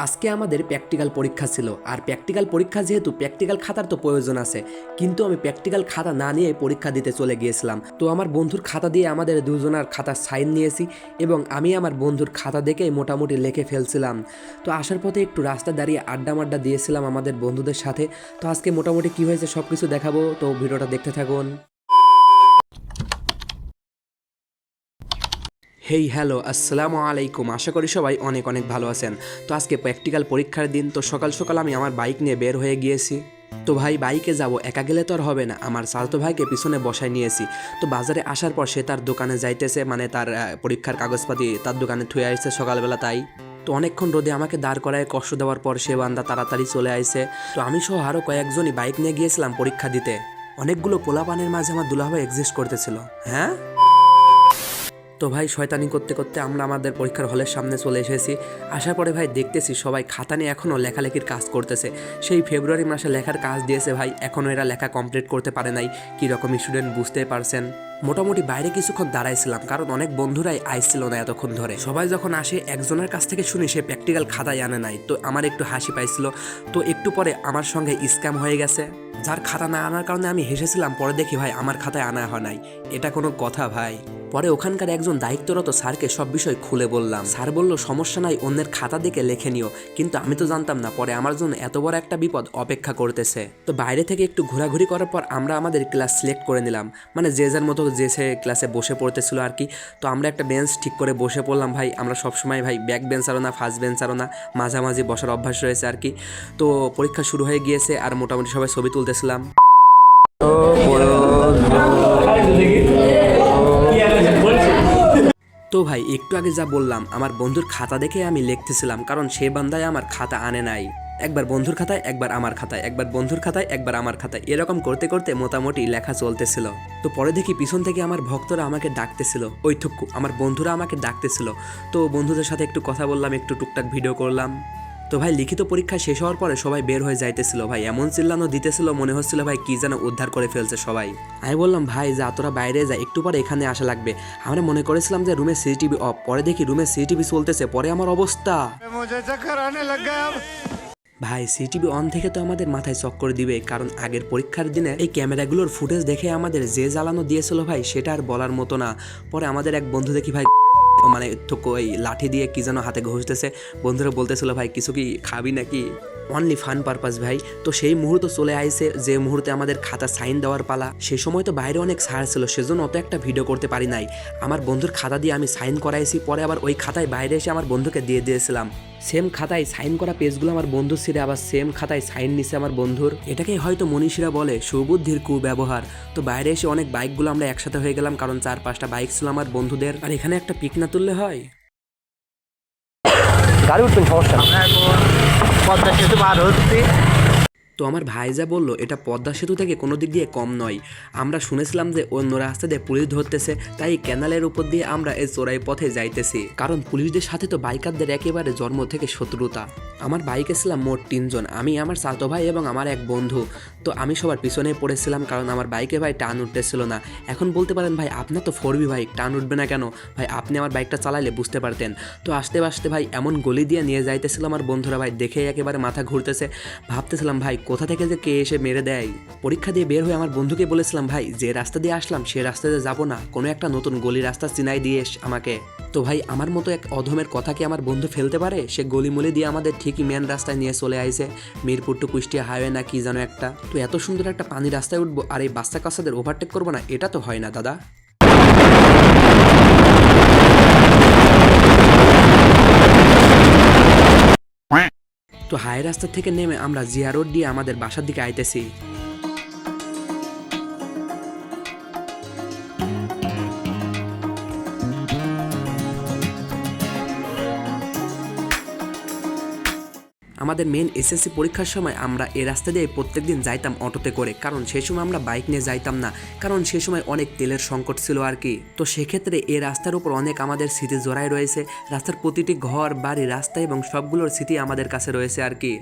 আজকে আমাদের প্র্যাকটিক্যাল পরীক্ষা ছিল আর প্র্যাকটিক্যাল পরীক্ষা যেহেতু প্র্যাকটিক্যাল খাতার তো প্রয়োজন আছে, কিন্তু আমি প্র্যাকটিক্যাল খাতা না নিয়ে পরীক্ষা দিতে চলে গিয়েছিলাম। তো আমার বন্ধুর খাতা দিয়ে আমাদের দুজনের খাতার সাইন নিয়েছি এবং আমি আমার বন্ধুর খাতা দেখেই মোটামুটি লিখে ফেলছিলাম। তো আসার পথে একটু রাস্তা দাঁড়িয়ে আড্ডা দিয়েছিলাম আমাদের বন্ধুদের সাথে। তো আজকে মোটামুটি কী হয়েছে সব কিছু দেখাবো, তো ভিডিওটা দেখতে থাকুন। হেই হ্যালো আসসালামু আলাইকুম, আশা করি সবাই অনেক অনেক ভালো আছেন। তো আজকে প্র্যাকটিক্যাল পরীক্ষার দিন, তো সকাল সকাল আমি আমার বাইক নিয়ে বের হয়ে গিয়েছি। তো ভাই বাইকে যাব, একা গেলে তো আর হবে না, আমার চাচাতো ভাইকে পিছনে বসায় নিয়েছি। তো বাজারে আসার পর সে তার দোকানে যাইতেছে, মানে তার পরীক্ষার কাগজপাতি তার দোকানে থুয়ে আসছে সকালবেলা, তাই তো অনেকক্ষণ রোদে আমাকে দাঁড় করায় কষ্ট দেওয়ার পর সে বান্দা তাড়াতাড়ি চলে আসছে। তো আমি সহ আরও কয়েকজনই বাইক নিয়ে গিয়েছিলাম পরীক্ষা দিতে। অনেকগুলো পোলাপানের মাঝে আমার দুলাভাই এক্সিস্ট করতেছিল। হ্যাঁ, তো ভাই শয়তানি করতে করতে আমরা আমাদের পরীক্ষার হলের সামনে চলে এসেছি। আসার পরে ভাই দেখতেছি সবাই খাতা নিয়ে এখনও লেখালেখির কাজ করতেছে। সেই ফেব্রুয়ারি মাসে লেখার কাজ দিয়েছে ভাই, এখনও এরা লেখা কমপ্লিট করতে পারে নাই। কীরকম স্টুডেন্ট বুঝতেই পারছেন। মোটামুটি বাইরে কিছুক্ষণ দাঁড়াইছিলাম, কারণ অনেক বন্ধুরাই আইছিল না এতক্ষণ ধরে। সবাই যখন আসে একজনের কাছ থেকে শুনি সে প্র্যাকটিক্যাল খাতায় আনে নাই, তো আমার একটু হাসি পাইছিল। তো একটু পরে আমার সঙ্গে স্ক্যাম হয়ে গেছে। যার খাতা না আনার কারণে আমি হেসেছিলাম, পরে দেখি ভাই আমার খাতায় আনা হয় নাই। এটা কোনো কথা ভাই? পরে ওখানকার একজন দায়িত্বরত স্যারকে সব বিষয় খুলে বললাম। স্যার বলল সমস্যা নাই, অন্যের খাতা দেখে লেখে নিও। কিন্তু আমি তো জানতাম না পরে আমার জন্য এত বড় একটা বিপদ অপেক্ষা করতেছে। তো বাইরে থেকে একটু ঘোরাঘুরি করার পর আমরা আমাদের ক্লাস সিলেক্ট করে নিলাম, মানে যে যার মতো যে সে ক্লাসে বসে পড়তেছিল আর কি। তো আমরা একটা বেঞ্চ ঠিক করে বসে পড়লাম ভাই। আমরা সবসময় ভাই ব্যাক বেঞ্চারও না ফার্স্ট বেঞ্চারও না, মাঝামাঝি বসার অভ্যাস রয়েছে আর কি। তো পরীক্ষা শুরু হয়ে গিয়েছে আর মোটামুটি সবাই ছবি তুলতেছিলাম। তো ভাই একটু আগে যা বললাম, আমার বন্ধুর খাতা দেখে আমি লিখতেছিলাম, কারণ সে বান্দায় আমার খাতা আনে নাই। একবার বন্ধুর খাতায়, একবার আমার খাতায়, একবার বন্ধুর খাতায়, একবার আমার খাতায়, এরকম করতে করতে মোটামুটি লেখা চলতেছিল। তো পরে দেখি পিছন থেকে আমার ভক্তরা আমাকে ডাকতেছিল, ওই থুক্কু আমার বন্ধুরা আমাকে ডাকতেছিল। তো বন্ধুদের সাথে একটু কথা বললাম, একটু টুকটাক ভিডিও করলাম। তো ভাই লিখিত পরীক্ষা শেষ হওয়ার পরে সবাই বের হয়ে যাইতেছিল ভাই, এমন চিল্লানো দিতেছিল মনে হচ্ছিল ভাই কি যেন উদ্ধার করে ফেলছে সবাই। আমি বললাম ভাই যা তোরা বাইরে যা, একটু পরে এখানে আসা লাগবে। আমরা মনে করেছিলাম যে রুমে সিসিটিভি অফ, পরে দেখি রুমে সিসিটিভি চলতেছে। পরে আমার অবস্থা, ভাই সিসিটিভি অন থেকে তো আমাদের মাথায় চক্কর দিবে, কারণ আগের পরীক্ষার দিনে এই ক্যামেরাগুলোর ফুটেজ দেখে আমাদের যে জ্বালানো দিয়েছিল ভাই সেটা আর বলার মতো না। পরে আমাদের এক বন্ধু দেখি ভাই মানে ওই লাঠি দিয়ে কি যেন হাতে ঘষতেছে। বন্ধুরা বলতেছিল ভাই কিছু কি খাবি নাকি, অনলি ফান পারপাস ভাই। তো সেই মুহূর্ত চলে আইছে যে মুহূর্তে আমাদের খাতা সাইন দেওয়ার পালা। সেই সময় তো বাইরে অনেক ছাড় ছিল, সেজন্য অত একটা ভিডিও করতে পারি নাই। আমার বন্ধুর খাতা দিয়ে আমি সাইন করাইছি, পরে আবার ওই খাতায় বাইরে এসে আমার বন্ধুকে দিয়ে দিয়েছিলাম। সেম খাতায় সাইন করা পেজগুলো আমার বন্ধু ছিঁড়ে আবার সেম খাতায় সাইন নিছে আমার বন্ধুর। এটাকেই হয়তো মনীষীরা বলে সুবুদ্ধির কুব্যবহার। তো বাইরে এসে অনেক বাইকগুলো আমরা একসাথে হয়ে গেলাম, কারণ 4-5টা বাইক ছিল আমার বন্ধুদের। আর এখানে একটা পিক না তুললে হয়? গাড়ি উঠবেন, সমস্যা। আমরা এখন পদ্মা সেতু পার হচ্ছি। তো আমার ভাই যা বললো এটা পদ্মা সেতু থেকে কোনো দিক দিয়ে কম নয়। আমরা শুনেছিলাম যে অন্য রাস্তা দিয়ে পুলিশ ধরতেছে, তাই ক্যানালের উপর দিয়ে আমরা এই চোরাই পথে যাইতেছি, কারণ পুলিশদের সাথে তো বাইকারদের একেবারে জন্ম থেকে শত্রুতা। আমার বাইকে ছিলাম মোট 3 জন, আমি, আমার চাচা ভাই এবং আমার এক বন্ধু। তো আমি সবার পিছনে পড়েছিলাম, কারণ আমার বাইকে ভাই টান উঠতেছিল না। এখন বলতে পারেন ভাই আপনার তো 4B বাইক, টান উঠবে না কেন? ভাই আপনি আমার বাইকটা চালাইলে বুঝতে পারতেন। তো আস্তে আস্তে ভাই এমন গলি দিয়ে নিয়ে যাইতেছিল আমার বন্ধুরা ভাই, দেখে একেবারে মাথা ঘুরতেছে। ভাবতেছিলাম ভাই কোথা থেকে যে কে এসে মেরে দেয়। পরীক্ষা দিয়ে বের হয়ে আমার বন্ধুকে বলেছিলাম ভাই যে রাস্তা দিয়ে আসলাম সে রাস্তা দিয়ে যাবো না, কোনো একটা নতুন গলি রাস্তা চিনাই দিয়ে আমাকে। তো ভাই আমার মতো এক অধমের কথা কি আমার বন্ধু ফেলতে পারে? সে গলিমলি দিয়ে আমাদের ঠিকই মেন রাস্তায় নিয়ে চলে আইছে, মিরপুর টু কুষ্টিয়া হাইওয়ে না কি যেন একটা। তো এত সুন্দর একটা পানি রাস্তায় উঠবো আর এই বাচ্চা কাচ্চাদের ওভারটেক করবো না, এটা তো হয় না দাদা। তো হাই রাস্তা থেকে নেমে আমরা জিয়া রোড দিয়ে আমাদের বাসার দিকে আইতেছি। আমাদের মেন এসএসসি পরীক্ষার সময় আমরা এই রাস্তা দিয়ে প্রত্যেকদিন যাইতাম অটোতে করে, কারণ সেই সময় আমরা বাইক নিয়ে যাইতাম না, কারণ সেই সময় অনেক তেলের সংকট ছিল আর কি। তো সেক্ষেত্রে এই রাস্তার উপর অনেক আমাদের স্মৃতি জড়াই রয়েছে। রাস্তার প্রতিটি ঘর বাড়ি রাস্তা এবং সবগুলোর স্মৃতি আমাদের কাছে রয়েছে আর কি।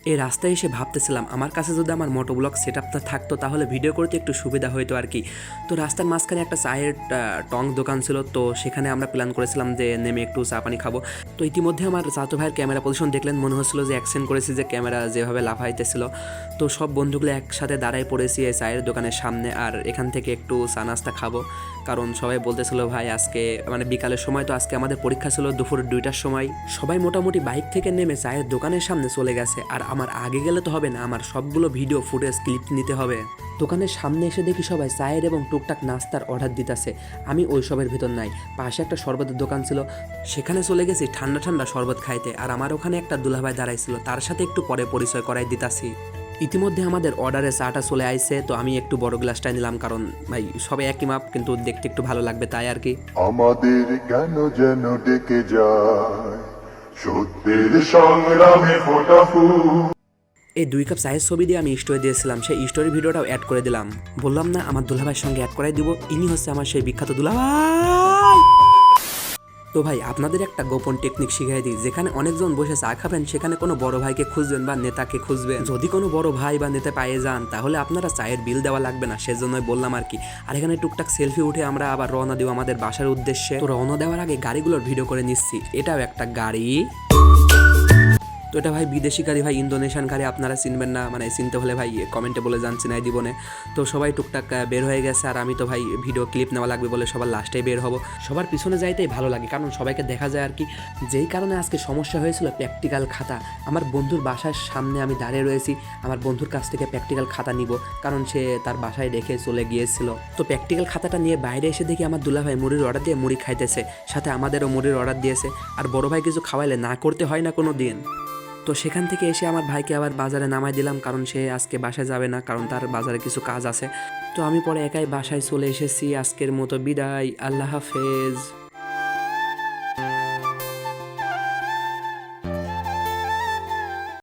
এই রাস্তায় এসে ভাবতেছিলাম আমার কাছে যদি আমার মোটোব্লগ সেট আপটা থাকতো তাহলে ভিডিও করতে একটু সুবিধা হতো আর কি। তো রাস্তার মাঝখানে একটা চায়ের টং দোকান ছিল, তো সেখানে আমরা প্ল্যান করেছিলাম যে নেমে একটু চা পানি খাবো। তো ইতিমধ্যে আমার চাচা ভাইয়ের ক্যামেরা পজিশন দেখলেন, মনে হচ্ছিল যে অ্যাকশন করেছি যে ক্যামেরা যেভাবে লাফাইতেছিল। তো সব বন্ধুগুলো একসাথে দাঁড়ায় পড়েছি এই চায়ের দোকানের সামনে, আর এখান থেকে একটু চা নাস্তা খাবো। কারণ সবাই বলতেছিল ভাই আজকে মানে বিকালের সময়, তো আজকে আমাদের পরীক্ষা ছিল দুপুর 2টার সময়। সবাই মোটামুটি বাইক থেকে নেমে চায়ের দোকানের সামনে চলে গেছে, আর আমার আগে গেলে তো হবে না, আমার সবগুলো ভিডিও ফুটেজ ক্লিপ নিতে হবে। দোকানের সামনে এসে দেখি সবাই চায়ের এবং টুকটাক নাস্তার অর্ডার দিতেছে। আমি ওই সবের ভিতর নাই, পাশে একটা শরবতের দোকান ছিল, সেখানে চলে গেছি ঠান্ডা ঠান্ডা শরবত খাইতে। আর আমার ওখানে একটা দুলাভাই দাঁড়াইছিল, তার সাথে একটু পরে পরিচয় করাই দিতাছি। ইতিমধ্যে আমাদের অর্ডারে চাটা চলে আইছে, তো আমি একটু বড় গ্লাসটাই নিলাম, কারণ ভাই সবাই একই মাপ, কিন্তু দেখতে একটু ভালো লাগবে তাই আর কি। আমাদের কেন যেন ডেকে যায় সত্যের সংগ্রামে ফোটা ফুল। এই 2 কাপ চায়ের ছবি দিয়ে আমি স্টোরি দিয়েছিলাম, সেই স্টোরি ভিডিওটাও অ্যাড করে দিলাম। বললাম না আমার দুলাভাইয়ের সঙ্গে অ্যাড করাই দিব, ইনি হচ্ছে আমার সেই বিখ্যাত দুলাভাই। তো ভাই আপনাদের একটা গোপন টেকনিক শিখিয়ে দিই, যেখানে অনেকজন বসে চা খাবেন সেখানে কোনো বড় ভাইকে খুঁজবেন বা নেতাকে খুঁজবেন। যদি কোনো বড় ভাই বা নেতা পেয়ে যান তাহলে আপনারা চায়ের বিল দেওয়া লাগবে না, সেজন্যই বললাম আর কি। আর এখানে টুকটাক সেলফি উঠে আমরা আবার রওনা দিব আমাদের বাসার উদ্দেশ্যে। তো রওনা দেওয়ার আগে গাড়িগুলোর ভিডিও করে নিচ্ছি। এটাও একটা গাড়ি, তো এটা ভাই বিদেশি গাড়ি, ভাই ইন্দোনেশিয়ান গাড়ি, আপনারা চিনবেন না, মানে চিনতে হলে ভাই কমেন্টে বলে যান, চিনাই দিবনে। তো সবাই টুকটাক বের হয়ে গেছে, আর আমি তো ভাই ভিডিও ক্লিপ নেওয়া লাগবে বলে সবার লাস্টেই বের হব। সবার পিছনে যাইতেই ভালো লাগে, কারণ সবাইকে দেখা যায় আর কি। যেই কারণে আজকে সমস্যা হয়েছিল প্র্যাকটিক্যাল খাতা, আমার বন্ধুর বাসার সামনে আমি দাঁড়িয়ে রয়েছি, আমার বন্ধুর কাছ থেকে প্র্যাকটিক্যাল খাতা নিব, কারণ সে তার বাসায় রেখে চলে গিয়েছিল। তো প্র্যাকটিক্যাল খাতাটা নিয়ে বাইরে এসে দেখি আমার দুলাভাই মুড়ির অর্ডার দিয়ে মুড়ি খাইতেছে, সাথে আমাদেরও মুড়ির অর্ডার দিয়েছে। আর বড় ভাই কিছু খাওয়াইলে না করতে হয় না কোনো দিন। তো সেখান থেকে এসে আমার ভাইকে আবার বাজারে নামাই দিলাম, কারণ সে আজকে বাসায় যাবে না, কারণ তার বাজারে কিছু কাজ আছে। তো আমি পরে একাই বাসায় চলে এসেছি। আজকের মতো বিদায়, আল্লাহ হাফেজ।